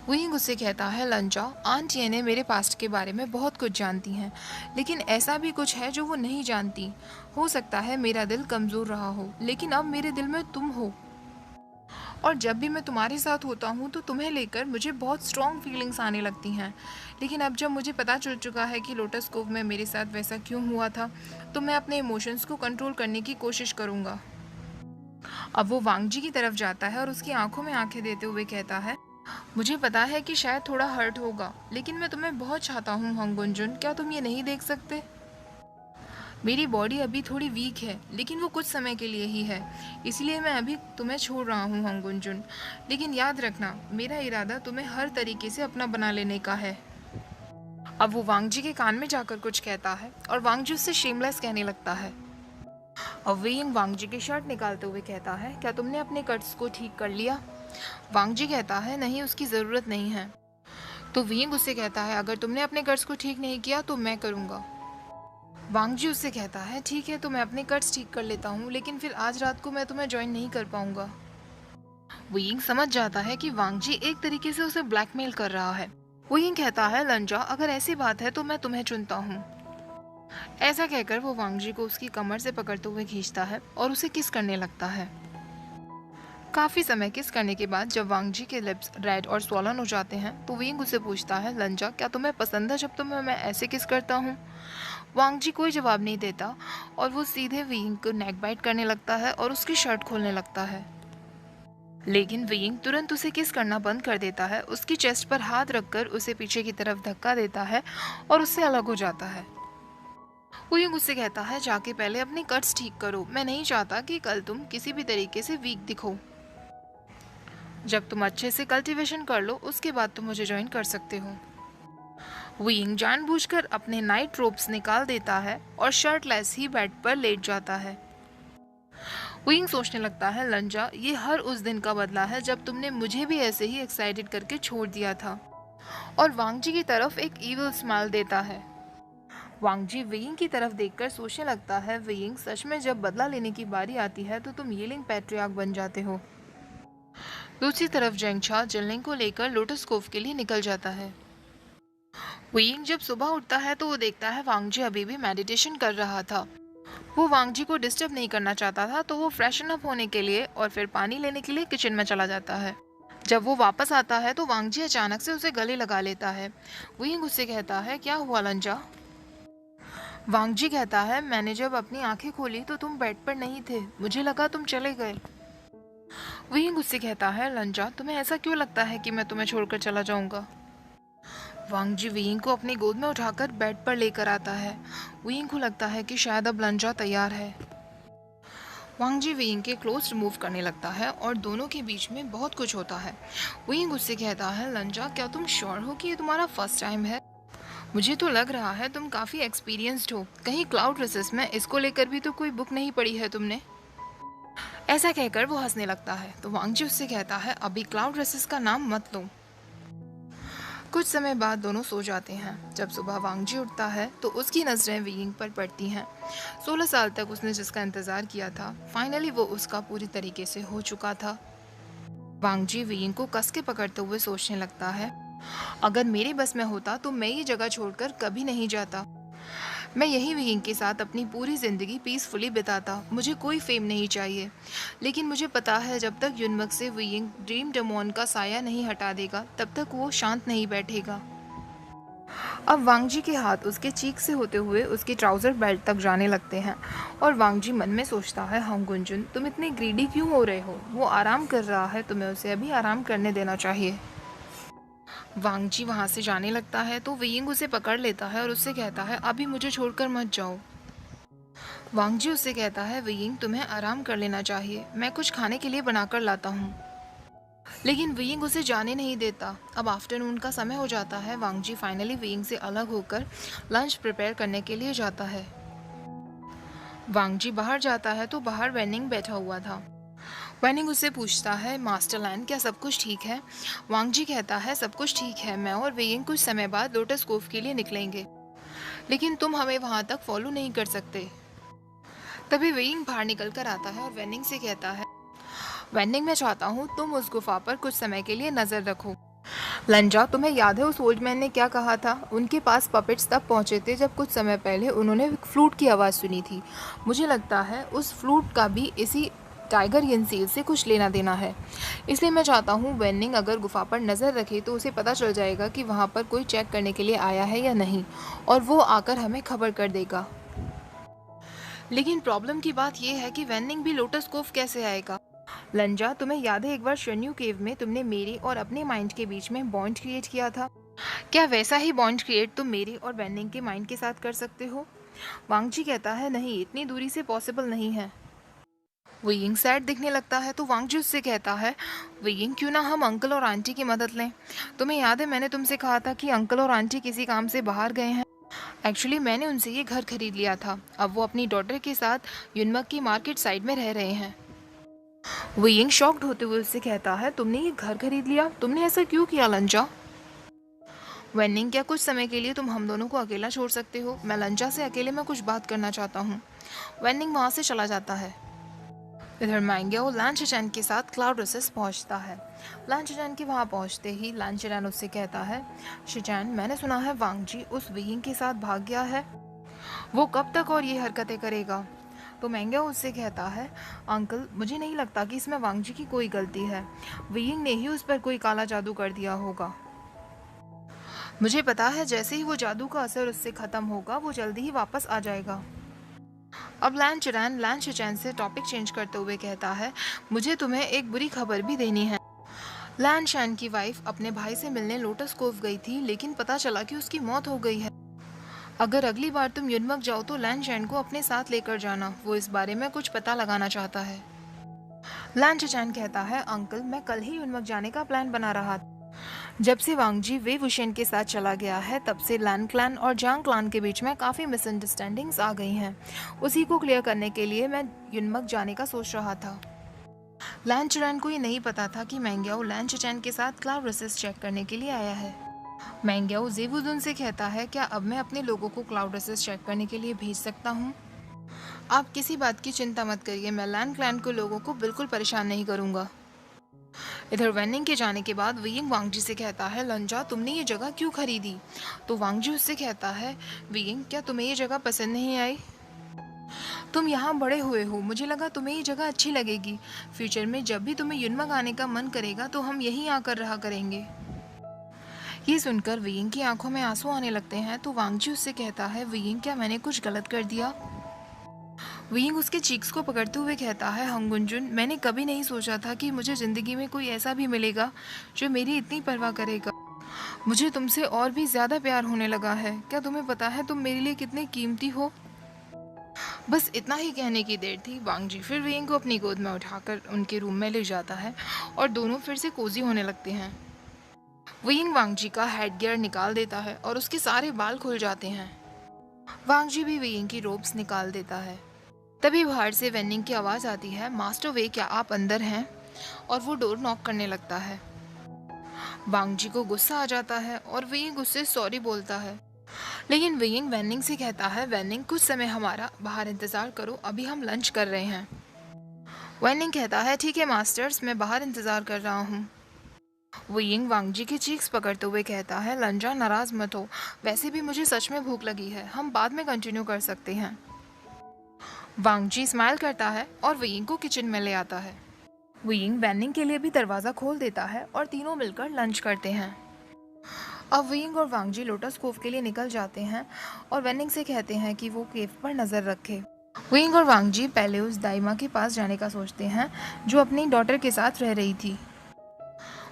वहीं गुस्से कहता है, लंजा आंट येने मेरे पास्ट के बारे में बहुत कुछ जानती हैं, लेकिन ऐसा भी कुछ है जो वो नहीं जानती। हो सकता है मेरा दिल कमज़ोर रहा हो, लेकिन अब मेरे दिल में तुम हो और जब भी मैं तुम्हारे साथ होता हूँ तो तुम्हें लेकर मुझे बहुत स्ट्रॉन्ग फीलिंग्स आने लगती हैं। लेकिन अब जब मुझे पता चल चुका है कि लोटस कोव में मेरे साथ वैसा क्यों हुआ था, तो मैं अपने इमोशंस को कंट्रोल करने की कोशिश करूँगा। अब वो वांगजी की तरफ जाता है और उसकी आंखों में आंखें देते हुए कहता है, मुझे पता है कि शायद थोड़ा हर्ट होगा, लेकिन मैं तुम्हें बहुत चाहता हूँ हंगुनजुन, क्या तुम ये नहीं देख सकते? मेरी बॉडी अभी थोड़ी वीक है, लेकिन वो कुछ समय के लिए ही है, इसलिए मैं अभी तुम्हें छोड़ रहा हूँ हंगुनजुन। लेकिन याद रखना, मेरा इरादा तुम्हें हर तरीके से अपना बना लेने का है। अब वो वांगजी के कान में जाकर कुछ कहता है और वांगजी उससे शेमलेस कहने लगता है। अब वेइंग वांगजी की शर्ट निकालते हुए कहता है, क्या तुमने अपने कट्स को ठीक कर लिया? वांगजी कहता है, नहीं, उसकी ज़रूरत नहीं है। तो विंग उससे कहता है, अगर तुमने अपने कट्स को ठीक नहीं किया तो मैं करूँगा। वांगजी उससे कहता है, ठीक है तो मैं अपने कट्स ठीक कर लेता हूँ, लेकिन फिर आज रात को मैं तुम्हें ज्वाइन नहीं कर पाऊँगा। विंग समझ जाता है कि वांगजी एक तरीके से उसे ब्लैकमेल कर रहा है। विंग कहता है, लंजा अगर ऐसी बात है तो मैं तुम्हें चुनता हूँ। ऐसा कहकर वो वांगजी को उसकी कमर से पकड़ते हुए खींचता है और उसे किस करने लगता है। काफ़ी समय किस करने के बाद जब वांगजी के लिप्स रेड और स्वॉलन हो जाते हैं तो विंग उसे पूछता है, लंजा क्या तुम्हें पसंद है जब तुम्हें मैं ऐसे किस करता हूँ? वांगजी कोई जवाब नहीं देता और वो सीधे विंग को नेक बाइट करने लगता है और उसकी शर्ट खोलने लगता है। लेकिन विंग तुरंत उसे किस करना बंद कर देता है, उसकी चेस्ट पर हाथ रखकर उसे पीछे की तरफ धक्का देता है और उससे अलग हो जाता है। विंग उससे कहता है, जाके पहले अपने कट्स ठीक करो, मैं नहीं चाहता कि कल तुम किसी भी तरीके से वीक दिखो। जब तुम अच्छे से कल्टीवेशन कर लो उसके बाद तुम मुझे ज्वाइन कर सकते हो। विंग जानबूझकर अपने नाइट रोब्स निकाल देता है और शर्टलेस ही बेड पर लेट जाता है। विंग सोचने लगता है, लंजा ये हर उस दिन का बदला है जब तुमने मुझे भी ऐसे ही एक्साइटेड करके छोड़ दिया था। और वांगजी की तरफ एक ईविल स्माइल देता है। वांगजी विंग की तरफ देखकर सोचने लगता है, विंग सच में जब बदला लेने की बारी आती है तो तुम यीलिंग पैट्रियार्क बन जाते हो। दूसरी तरफ जेंगछा जिनलिंग को लेकर लोटस कोव के लिए निकल जाता है। विंग जब सुबह उठता है तो वो देखता है वांगजी अभी भी मेडिटेशन कर रहा था। वो वांगजी को डिस्टर्ब नहीं करना चाहता था तो वो फ्रेशन अप होने के लिए और फिर पानी लेने के लिए किचन में चला जाता है। जब वो वापस आता है तो वांगजी अचानक से उसे गले लगा लेता है। विंग उससे कहता है, क्या हुआ लंजा? वांगजी कहता है, मैंने जब अपनी आंखें खोली तो तुम बेड पर नहीं थे, मुझे लगा तुम चले गए। वियिंग उससे कहता है, लंजा तुम्हें ऐसा क्यों लगता है कि मैं तुम्हें छोड़कर चला जाऊंगा? वांग जी वियिंग को अपनी गोद में उठाकर बेड पर लेकर आता है। वियिंग को लगता है कि शायद अब लंजा तैयार है। वांग जी वियिंग के क्लोथ रिमूव करने लगता है और दोनों के बीच में बहुत कुछ होता है। वियिंग उससे कहता है, लंजा क्या तुम श्योर हो कि ये तुम्हारा फर्स्ट टाइम है? मुझे तो लग रहा है तुम काफ़ी एक्सपीरियंस्ड हो। कहीं क्लाउड रेसेस में इसको लेकर भी तो कोई बुक नहीं पढ़ी है तुमने? ऐसा कहकर वो हंसने लगता है। तो वांग जी उससे कहता है, अभी क्लाउड रेसेस का नाम मत लो। कुछ समय बाद दोनों सो जाते हैं। जब सुबह वांग जी उठता है तो उसकी नज़रें वियिंग पर पड़ती हैं। 16 साल तक उसने जिसका इंतज़ार किया था, फाइनली वो उसका पूरी तरीके से हो चुका था। वांग जी वियिंग को कस के पकड़ते हुए सोचने लगता है, अगर मेरे बस में होता तो मैं ये जगह छोड़कर कभी नहीं जाता। मैं यही वियिंग के साथ अपनी पूरी ज़िंदगी पीसफुली बिताता। मुझे कोई फेम नहीं चाहिए। लेकिन मुझे पता है जब तक युनमक से वियिंग ड्रीम डेमोन का साया नहीं हटा देगा तब तक वो शांत नहीं बैठेगा। अब वांग जी के हाथ उसके चीक से होते हुए उसके ट्राउज़र बेल्ट तक जाने लगते हैं और वांग जी मन में सोचता है, हंग गुंजुन तुम इतने ग्रीडी क्यों हो रहे हो? वो आराम कर रहा है, तुम्हें उसे अभी आराम करने देना चाहिए। वांग जी वहाँ से जाने लगता है तो वियिंग उसे पकड़ लेता है और उससे कहता है, अभी मुझे छोड़कर मत जाओ। वांग जी उससे कहता है, वियिंग तुम्हें आराम कर लेना चाहिए, मैं कुछ खाने के लिए बनाकर लाता हूँ। लेकिन वियिंग उसे जाने नहीं देता। अब आफ्टरनून का समय हो जाता है। वांग जी फाइनली वियिंग से अलग होकर लंच प्रिपेयर करने के लिए जाता है। वांग जी बाहर जाता है तो बाहर वेनिंग बैठा हुआ था। वेनिंग उससे पूछता है, मास्टर लैंड क्या सब कुछ ठीक है? वांग जी कहता है, सब कुछ ठीक है, मैं और वियिंग कुछ समय बाद लोटस कोव के लिए निकलेंगे, लेकिन तुम हमें वहां तक फॉलो नहीं कर सकते। तभी वियिंग बाहर निकल कर आता है और वेनिंग से कहता है, वेनिंग मैं चाहता हूँ तुम उस गुफा पर कुछ समय के लिए नजर रखो। लंजा तुम्हें याद है उस ओल्ड मैन ने क्या कहा था? उनके पास पपेट्स तब पहुंचे थे जब कुछ समय पहले उन्होंने फ्लूट की आवाज़ सुनी थी। मुझे लगता है उस फ्लूट का भी इसी टाइगर यंसील से कुछ लेना देना है। इसलिए मैं चाहता हूँ वेनिंग अगर गुफा पर नज़र रखे तो उसे पता चल जाएगा कि वहाँ पर कोई चेक करने के लिए आया है या नहीं, और वो आकर हमें खबर कर देगा। लेकिन प्रॉब्लम की बात यह है कि वेनिंग भी लोटस कोव कैसे आएगा? लंजा तुम्हें याद है एक बार शन्यू केव में तुमने मेरे और अपने माइंड के बीच में बॉन्ड क्रिएट किया था? क्या वैसा ही बॉन्ड क्रिएट तुम मेरे और वेनिंग के माइंड के साथ कर सकते हो? वांग जी कहता है, नहीं, इतनी दूरी से पॉसिबल नहीं है। वियिंग सैड दिखने लगता है तो वांग जी उससे कहता है, वियिंग क्यों ना हम अंकल और आंटी की मदद लें? तुम्हें याद है मैंने तुमसे कहा था कि अंकल और आंटी किसी काम से बाहर गए हैं। एक्चुअली मैंने उनसे ये घर खरीद लिया था। अब वो अपनी डॉटर के साथ युनमक की मार्केट साइड में रह रहे हैं। वियिंग शॉक्ड होते हुए उससे कहता है, तुमने ये घर खरीद लिया? तुमने ऐसा क्यों किया लंजा? वेनिंग क्या कुछ समय के लिए तुम हम दोनों को अकेला छोड़ सकते हो? मैं लंजा से अकेले में कुछ बात करना चाहता हूँ। वेनिंग वहाँ से चला जाता है। इधर मैंग्याओ लान चैन के साथ क्लाउड रेसेस पहुँचता है। लान चैन के वहाँ पहुँचते ही लान चैन उससे कहता है, शिचैन मैंने सुना है वांग जी उस वियिंग के साथ भाग गया है। वो कब तक और ये हरकतें करेगा? तो मैंग्याओ उससे कहता है, अंकल मुझे नहीं लगता कि इसमें वांग जी की कोई गलती है। वियिंग ने ही उस पर कोई काला जादू कर दिया होगा। मुझे पता है जैसे ही वो जादू का असर उससे खत्म होगा वो जल्दी ही वापस आ जाएगा। अब लान शिचैन से टॉपिक चेंज करते हुए कहता है, मुझे तुम्हें एक बुरी खबर भी देनी है। लान शैन की वाइफ अपने भाई से मिलने लोटस कोव गई थी, लेकिन पता चला कि उसकी मौत हो गई है। अगर अगली बार तुम युनमक जाओ तो लैन शैन को अपने साथ लेकर जाना, वो इस बारे में कुछ पता लगाना चाहता है। लान चैन कहता है, अंकल मैं कल ही युनमक जाने का प्लान बना रहा था। जब से वांग जी वे वुशेन के साथ चला गया है तब से लैन क्लैन और जांग क्लैन के बीच में काफ़ी मिसअंडरस्टैंडिंग्स आ गई हैं। उसी को क्लियर करने के लिए मैं युनमक जाने का सोच रहा था। लैन चैन को ये नहीं पता था कि मैंग्याओ लैन चैन के साथ क्लाउड रेसेस चेक करने के लिए आया है। मैंग्याओ जेवुदुन से कहता है, क्या अब मैं अपने लोगों को क्लाउड रेसेस चेक करने के लिए भेज सकता हूँ? आप किसी बात की चिंता मत करिए, मैं लैन क्लैन को लोगों को बिल्कुल परेशान नहीं करूँगा। इधर वेनिंग के जाने के बाद वियिंग वांग जी से कहता है, लंजा तुमने ये जगह क्यों खरीदी? तो वांग जी उससे कहता है, वियिंग क्या तुम्हें ये जगह पसंद नहीं आई? तुम यहाँ बड़े हुए हो, मुझे लगा तुम्हें ये जगह अच्छी लगेगी। फ्यूचर में जब भी तुम्हें युनमक आने का मन करेगा तो हम यहीं आकर रहा करेंगे। ये सुनकर वियिंग की आंखों में आंसू आने लगते हैं तो वांग जी उससे कहता है, वियिंग क्या मैंने कुछ गलत कर दिया? विंग उसके चीक्स को पकड़ते हुए कहता है, हंगुंजुन, मैंने कभी नहीं सोचा था कि मुझे ज़िंदगी में कोई ऐसा भी मिलेगा जो मेरी इतनी परवाह करेगा। मुझे तुमसे और भी ज़्यादा प्यार होने लगा है। क्या तुम्हें पता है तुम मेरे लिए कितने कीमती हो? बस इतना ही कहने की देर थी। वांग जी फिर विंग को अपनी गोद में उठाकर उनके रूम में ले जाता है और दोनों फिर से कोजी होने लगते हैं। विंग वांग जी का हेड गियर निकाल देता है और उसके सारे बाल खुल जाते हैं। वांग जी भी विंग की रोब्स निकाल देता है। तभी बाहर से वेनिंग की आवाज़ आती है, मास्टर वे, क्या आप अंदर हैं? और वो डोर नॉक करने लगता है। वांग जी को गुस्सा आ जाता है और विंग उससे सॉरी बोलता है, लेकिन विंग वेनिंग से कहता है, वेनिंग, कुछ समय हमारा बाहर इंतज़ार करो, अभी हम लंच कर रहे हैं। वेनिंग कहता है, ठीक है मास्टर्स, मैं बाहर इंतज़ार कर रहा हूँ। विंग वांग जी की चीक्स पकड़ते हुए कहता है, लंजा, नाराज़ मत हो, वैसे भी मुझे सच में भूख लगी है, हम बाद में कंटिन्यू कर सकते हैं। वांग जी स्माइल करता है और विंग को किचन में ले आता है। विंग वेनिंग के लिए भी दरवाज़ा खोल देता है और तीनों मिलकर लंच करते हैं। अब विंग और वांग जी लोटस कोव के लिए निकल जाते हैं और वेनिंग से कहते हैं कि वो केव पर नज़र रखे। विंग और वांग जी पहले उस दाइमा के पास जाने का सोचते हैं जो अपनी डॉटर के साथ रह रही थी।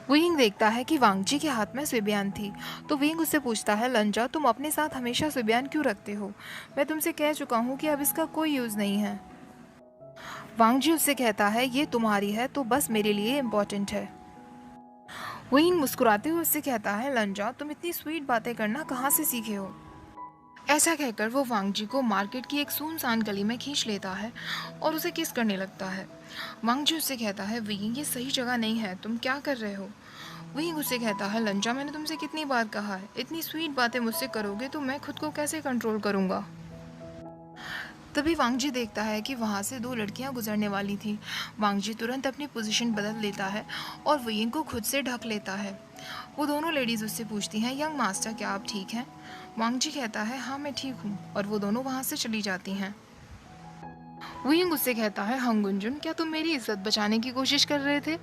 विंग देखता है कि वांग जी के हाथ में स्विबियान थी, तो विंग उससे पूछता है, लंजा, तुम अपने साथ हमेशा स्विबियान क्यों रखते हो? मैं तुमसे कह चुका हूँ कि अब इसका कोई यूज़ नहीं है। वांग जी उससे कहता है, ये तुम्हारी है तो बस मेरे लिए इम्पोर्टेंट है। विंग मुस्कुराते हुए उससे कहता है, लंजा, तुम इतनी स्वीट बातें करना कहाँ से सीखे हो? ऐसा कहकर वो वांग जी को मार्केट की एक सुनसान गली में खींच लेता है और उसे किस करने लगता है। वांग जी उससे कहता है, विंग, ये सही जगह नहीं है, तुम क्या कर रहे हो? विंग उससे कहता है, लंजा, मैंने तुमसे कितनी बार कहा है, इतनी स्वीट बातें मुझसे करोगे तो मैं खुद को कैसे कंट्रोल करूँगा? तभी वांग जी देखता है कि वहाँ से दो लड़कियाँ गुजरने वाली थी। वांग जी तुरंत अपनी पोजीशन बदल लेता है और विंग को खुद से ढक लेता है। वो दोनों लेडीज़ उससे पूछती हैं, यंग मास्टर, क्या आप ठीक हैं? वांग जी कहता है, हाँ मैं ठीक हूँ, और वो दोनों वहाँ से चली जाती हैं। विंग उससे कहता है, हंगुंजुन, क्या तुम मेरी इज्जत बचाने की कोशिश कर रहे थे?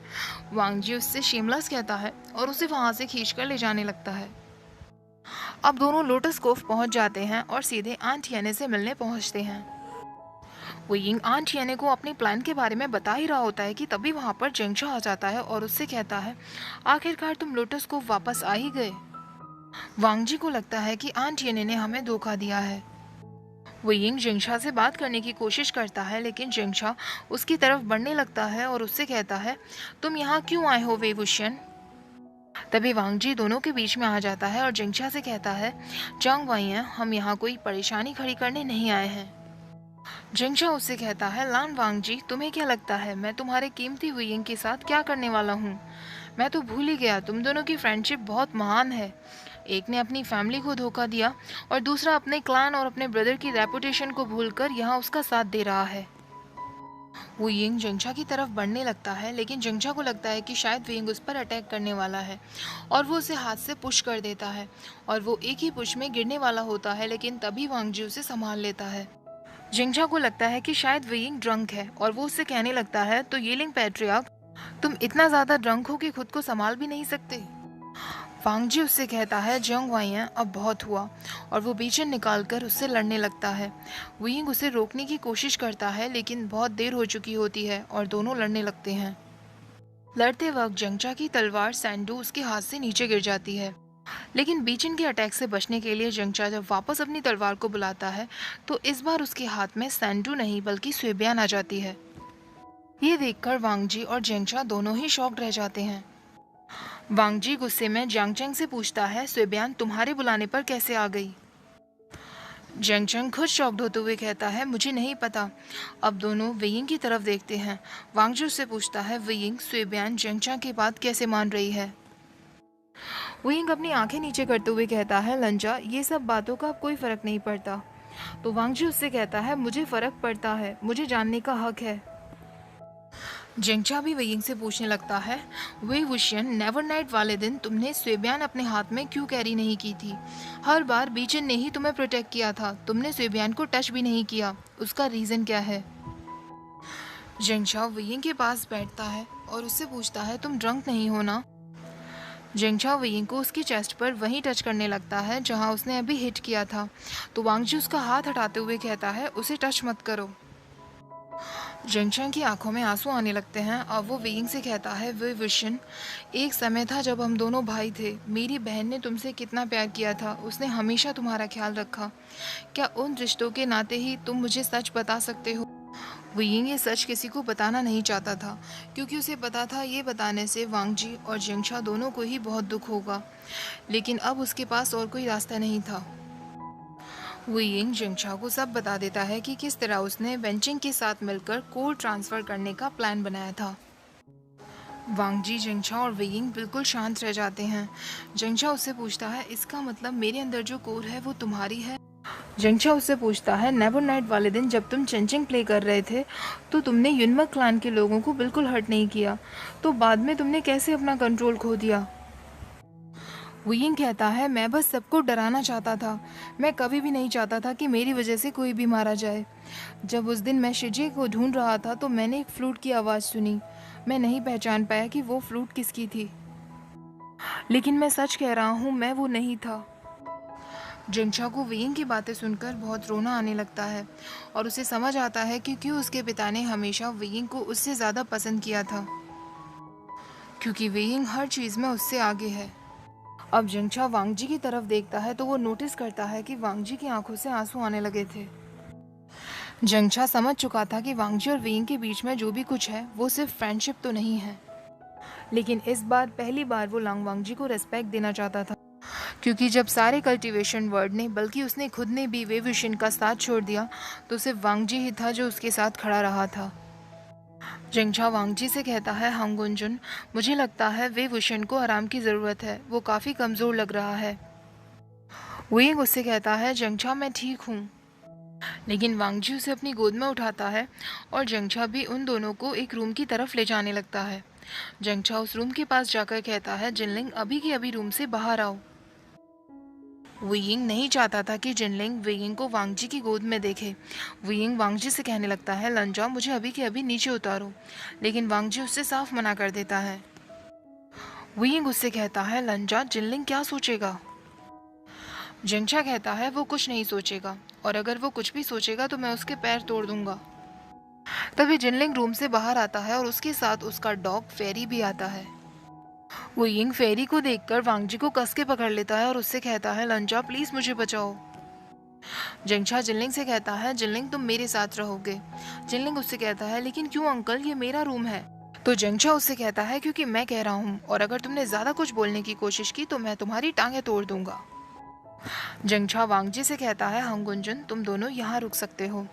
वांग जी उससे शेमलेस कहता है और उसे वहाँ से खींचकर ले जाने लगता है। अब दोनों लोटस कोव पहुँच जाते हैं और सीधे आंट याने से मिलने पहुँचते हैं। विंग आंट याने को अपने प्लान के बारे में बता ही रहा होता है कि तभी वहाँ पर जेंगशा आ जाता है और उससे कहता है, आखिरकार तुम लोटस को वापस आ ही गए। वांग जी को लगता है कि आंट याने ने हमें धोखा दिया है। विंग जेंगशा से बात करने की कोशिश करता है, लेकिन जेंगशा उसकी तरफ बढ़ने लगता है और उससे कहता है, तुम यहाँ क्यों आए हो वेवुशियन? तभी वांग जी दोनों के बीच में आ जाता है और जेंगशा से कहता है, चांग वाइया, हम यहाँ कोई परेशानी खड़ी करने नहीं आए हैं। जेंगशा उससे कहता है, लान वांग जी, तुम्हें क्या लगता है मैं तुम्हारे कीमती विंग के साथ क्या करने वाला हूँ? मैं तो भूल ही गया, तुम दोनों की फ्रेंडशिप बहुत महान है। एक ने अपनी फैमिली को धोखा दिया और दूसरा अपने क्लान और अपने ब्रदर की रेपुटेशन को भूलकर यहाँ उसका साथ दे रहा है। वो यिंग जेंगशा की तरफ बढ़ने लगता है, लेकिन जेंगशा को लगता है कि शायद विंग उस पर अटैक करने वाला है और वो उसे हाथ से पुश कर देता है और वो एक ही पुश में गिरने वाला होता है, लेकिन तभी वांग जी उसे संभाल लेता है। जेंगशा को लगता है कि शायद विंग ड्रंक है और वो उससे कहने लगता है, तो येलिंग पैट्रियार्क, तुम इतना ज़्यादा ड्रंक हो कि खुद को संभाल भी नहीं सकते। वांग जी उससे कहता है, जंग वाइया, अब बहुत हुआ, और वो बीचन निकालकर उससे लड़ने लगता है। विंग उसे रोकने की कोशिश करता है, लेकिन बहुत देर हो चुकी होती है और दोनों लड़ने लगते हैं। लड़ते वक्त जेंगशा की तलवार सैंडू उसके हाथ से नीचे गिर जाती है, लेकिन बीचन के अटैक से बचने के लिए जेंगशा जब वापस अपनी तलवार को बुलाता है तो इस बार उसके हाथ में सैंडू नहीं बल्कि स्वेबियान आ जाती है। ये देखकर वांग जी और जेंगशा दोनों ही शॉक्ड रह जाते हैं। वांग जी गुस्से में जियांगचेंग से पूछता है, स्वेबियान तुम्हारे बुलाने पर कैसे आ गई? जियांगचेंग खुद शॉक्ड होते हुए कहता है, मुझे नहीं पता। अब दोनों वेइंग की तरफ देखते हैं। वांग जी उससे पूछता है, वेइंग, स्वेबियान जियांगचेंग की बात कैसे मान रही है? वेइंग अपनी आंखें नीचे करते हुए कहता है, लंजा, ये सब बातों का अब कोई फर्क नहीं पड़ता। तो वांग जी उससे कहता है, मुझे फर्क पड़ता है, मुझे जानने का हक है। जेंगशा भी वेइंग से पूछने लगता है, वे वुशियन, नेवर नाइट वाले दिन तुमने स्वेबियान अपने हाथ में क्यों कैरी नहीं की थी? हर बार बीचन ने ही तुम्हें प्रोटेक्ट किया था, तुमने स्वेबियान को टच भी नहीं किया, उसका रीज़न क्या है? जेंगशा वेइंग के पास बैठता है और उससे पूछता है, तुम ड्रंक नहीं हो ना? जेंगशा वेइंग को उसकी चेस्ट पर वहीं टच करने लगता है जहां उसने अभी हिट किया था। तो वांग जी उसका हाथ हटाते हुए कहता है, उसे टच मत करो। जिंगशन की आंखों में आंसू आने लगते हैं और वो वेइंग से कहता है, वे विशन, एक समय था जब हम दोनों भाई थे। मेरी बहन ने तुमसे कितना प्यार किया था, उसने हमेशा तुम्हारा ख्याल रखा। क्या उन रिश्तों के नाते ही तुम मुझे सच बता सकते हो? वेइंग ये सच किसी को बताना नहीं चाहता था, क्योंकि उसे पता था ये बताने से वांगजी और जिंगशा दोनों को ही बहुत दुख होगा। लेकिन अब उसके पास और कोई रास्ता नहीं था। वेइंग जिंगशा को सब बता देता है कि किस तरह उसने वेंचिंग के साथ मिलकर कोर ट्रांसफर करने का प्लान बनाया था। वांगजी, जिंगशा और वेइंग बिल्कुल शांत रह जाते हैं। जिंगशा उससे पूछता है, इसका मतलब मेरे अंदर जो कोर है वो तुम्हारी है? जिंगशा उससे पूछता है, नेवर नाइट वाले दिन जब तुम चेंचिंग प्ले कर रहे थे तो तुमने युनमक क्लान के लोगों को बिल्कुल हर्ट नहीं किया, तो बाद में तुमने कैसे अपना कंट्रोल खो दिया? वियिंग कहता है, मैं बस सबको डराना चाहता था। मैं कभी भी नहीं चाहता था कि मेरी वजह से कोई भी मारा जाए। जब उस दिन मैं शिजे को ढूंढ रहा था तो मैंने एक फ्लूट की आवाज़ सुनी। मैं नहीं पहचान पाया कि वो फ्लूट किसकी थी, लेकिन मैं सच कह रहा हूँ, मैं वो नहीं था। जिंगशा को वियिंग की बातें सुनकर बहुत रोना आने लगता है और उसे समझ आता है कि क्यों उसके पिता ने हमेशा वियिंग को उससे ज़्यादा पसंद किया था, क्योंकि वियिंग हर चीज़ में उससे आगे है। अब जिंगशा वांगजी की तरफ देखता है तो वो नोटिस करता है कि वांगजी की आंखों से आंसू आने लगे थे। जिंगशा समझ चुका था कि वांगजी और वेइंग के बीच में जो भी कुछ है वो सिर्फ फ्रेंडशिप तो नहीं है, लेकिन इस बार पहली बार वो लांग वांगजी को रेस्पेक्ट देना चाहता था, क्योंकि जब सारे कल्टीवेशन वर्ड ने, बल्कि उसने खुद ने भी वे विशन का साथ छोड़ दिया तो सिर्फ वांगजी ही था जो उसके साथ खड़ा रहा था। जिंगशा वांगजी से कहता है, हांगुनजुन, मुझे लगता है वे विशन को आराम की ज़रूरत है, वो काफ़ी कमज़ोर लग रहा है। वेइंग उससे कहता है, जिंगशा मैं ठीक हूँ। लेकिन वांगजी उसे अपनी गोद में उठाता है और जिंगशा भी उन दोनों को एक रूम की तरफ ले जाने लगता है। जिंगशा उस रूम के पास जाकर कहता है, जिनलिंग अभी के अभी रूम से बाहर आओ। वेइंग नहीं चाहता था कि जिनलिंग वेइंग को वांगजी की गोद में देखे। वेइंग वांगजी से कहने लगता है, लंजा, मुझे अभी के अभी नीचे उतारो, लेकिन वांगजी उससे साफ मना कर देता है। वेइंग उससे कहता है, लंजा, जिनलिंग क्या सोचेगा? जिंगशा कहता है, वो कुछ नहीं सोचेगा, और अगर वो कुछ भी सोचेगा तो मैं उसके पैर तोड़ दूंगा। तभी जिनलिंग रूम से बाहर आता है और उसके साथ उसका डॉग फेरी भी आता है। वो यिंग फेरी को देखकर वांगजी को कस के पकड़ लेता है और उससे कहता है, लंजा, प्लीज मुझे बचाओ। जिंगशा जिनलिंग से कहता है, जिनलिंग तुम मेरे साथ रहोगे। जिनलिंग उससे कहता है, लेकिन क्यों अंकल, ये मेरा रूम है। तो जिंगशा उससे कहता है, क्योंकि मैं कह रहा हूँ, और अगर तुमने ज्यादा कुछ बोलने की कोशिश की तो मैं तुम्हारी टांगें तोड़ दूंगा। जिंगशा वांगजी से कहता है, हंगुनजुन, तुम दोनों यहाँ रुक सकते हो।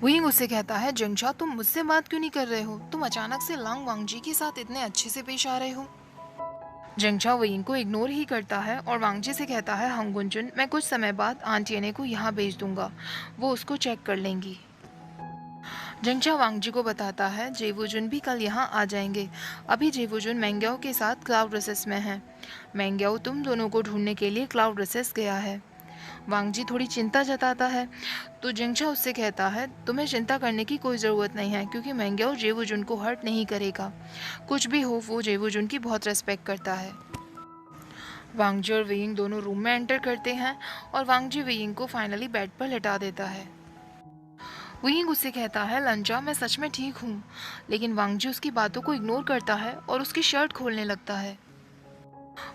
विंग उससे कहता है, जिंगशा तुम मुझसे बात क्यों नहीं कर रहे हो? तुम अचानक से लांग वांगजी के साथ इतने अच्छे से पेश आ रहे हो। जिंगशा विंग को इग्नोर ही करता है और वांगजी से कहता है, हंगुनजुन, मैं कुछ समय बाद आंटी एने को यहाँ भेज दूंगा, वो उसको चेक कर लेंगी। जिंगशा वांगजी को बताता है, जेवुजुन भी कल यहाँ आ जाएंगे। अभी जेवुजुन मैंग्याओ के साथ क्लाउड रिसेस में है। मैंग्याओ तुम दोनों को ढूंढने के लिए क्लाउड रिसेस गया है। वांगजी थोड़ी चिंता जताता है तो जिंगशा उससे कहता है, तुम्हें चिंता करने की कोई ज़रूरत नहीं है, क्योंकि मैंग्याओ जेवुजुन को हर्ट नहीं करेगा। कुछ भी हो, वो जेवुजुन की बहुत रेस्पेक्ट करता है। वांगजी और वेइंग दोनों रूम में एंटर करते हैं और वांगजी वेइंग को फाइनली बेड पर लेटा देता है। वेइंग उससे कहता है, लंजा, मैं सच में ठीक हूँ। लेकिन वांगजी उसकी बातों को इग्नोर करता है और उसकी शर्ट खोलने लगता है।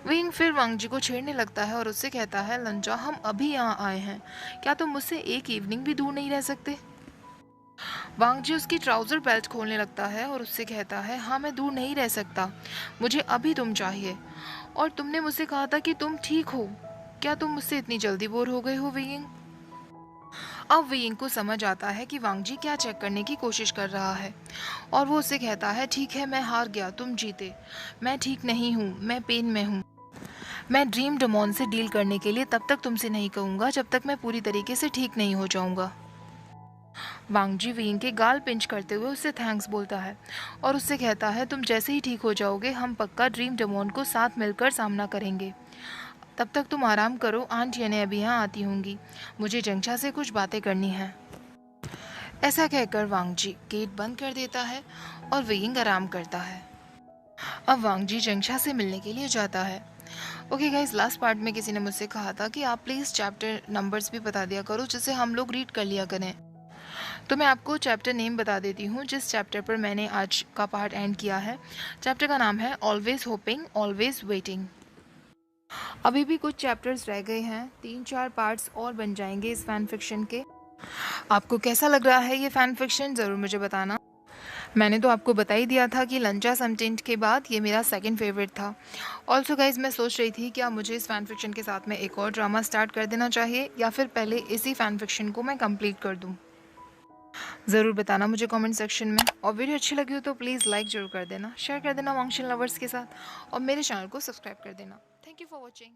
विंग फिर वांगजी को छेड़ने लगता है और उससे कहता है, लंजा, हम अभी यहाँ आए हैं, क्या तुम मुझसे एक इवनिंग भी दूर नहीं रह सकते? वांगजी उसकी ट्राउजर बेल्ट खोलने लगता है और उससे कहता है, हाँ, मैं दूर नहीं रह सकता, मुझे अभी तुम चाहिए। और तुमने मुझसे कहा था कि तुम ठीक हो, क्या तुम मुझसे इतनी जल्दी बोर हो गए हो विंग? अब विंग को समझ आता है कि वांगजी क्या चेक करने की कोशिश कर रहा है और वो उससे कहता है, ठीक है, मैं हार गया, तुम जीते। मैं ठीक नहीं हूँ, मैं पेन में हूँ। मैं ड्रीम डेमोन से डील करने के लिए तब तक तुमसे नहीं कहूँगा जब तक मैं पूरी तरीके से ठीक नहीं हो जाऊँगा। वांगजी विंग के गाल पिंच करते हुए उससे थैंक्स बोलता है और उससे कहता है, तुम जैसे ही ठीक हो जाओगे हम पक्का ड्रीम डेमोन को साथ मिलकर सामना करेंगे। तब तक तुम आराम करो, आंट यानी अभी यहाँ आती होंगी, मुझे जिंगशा से कुछ बातें करनी है। ऐसा कहकर वांगजी गेट बंद कर देता है और विंग आराम करता है। अब वांगजी जिंगशा से मिलने के लिए जाता है। ओके गाइज, लास्ट पार्ट में किसी ने मुझसे कहा था कि आप प्लीज़ चैप्टर नंबर्स भी बता दिया करो जिससे हम लोग रीड कर लिया करें। तो मैं आपको चैप्टर नेम बता देती हूँ जिस चैप्टर पर मैंने आज का पार्ट एंड किया है। चैप्टर का नाम है ऑलवेज होपिंग ऑलवेज वेटिंग। अभी भी कुछ चैप्टर्स रह गए हैं, 3-4 पार्ट्स और बन जाएंगे इस फैन फिक्शन के। आपको कैसा लग रहा है ये फैन फिक्शन, ज़रूर मुझे बताना। मैंने तो आपको बता ही दिया था कि लंचा समटिंट के बाद ये मेरा सेकंड फेवरेट था। ऑल्सो गाइज, मैं सोच रही थी क्या मुझे इस फैन फिक्शन के साथ में एक और ड्रामा स्टार्ट कर देना चाहिए या फिर पहले इसी फैन फिक्शन को मैं कंप्लीट कर दूँ। ज़रूर बताना मुझे कमेंट सेक्शन में। और वीडियो अच्छी लगी हो तो प्लीज़ लाइक ज़रूर कर देना, शेयर कर देना वांगशिन लवर्स के साथ और मेरे चैनल को सब्सक्राइब कर देना। Thank you for watching.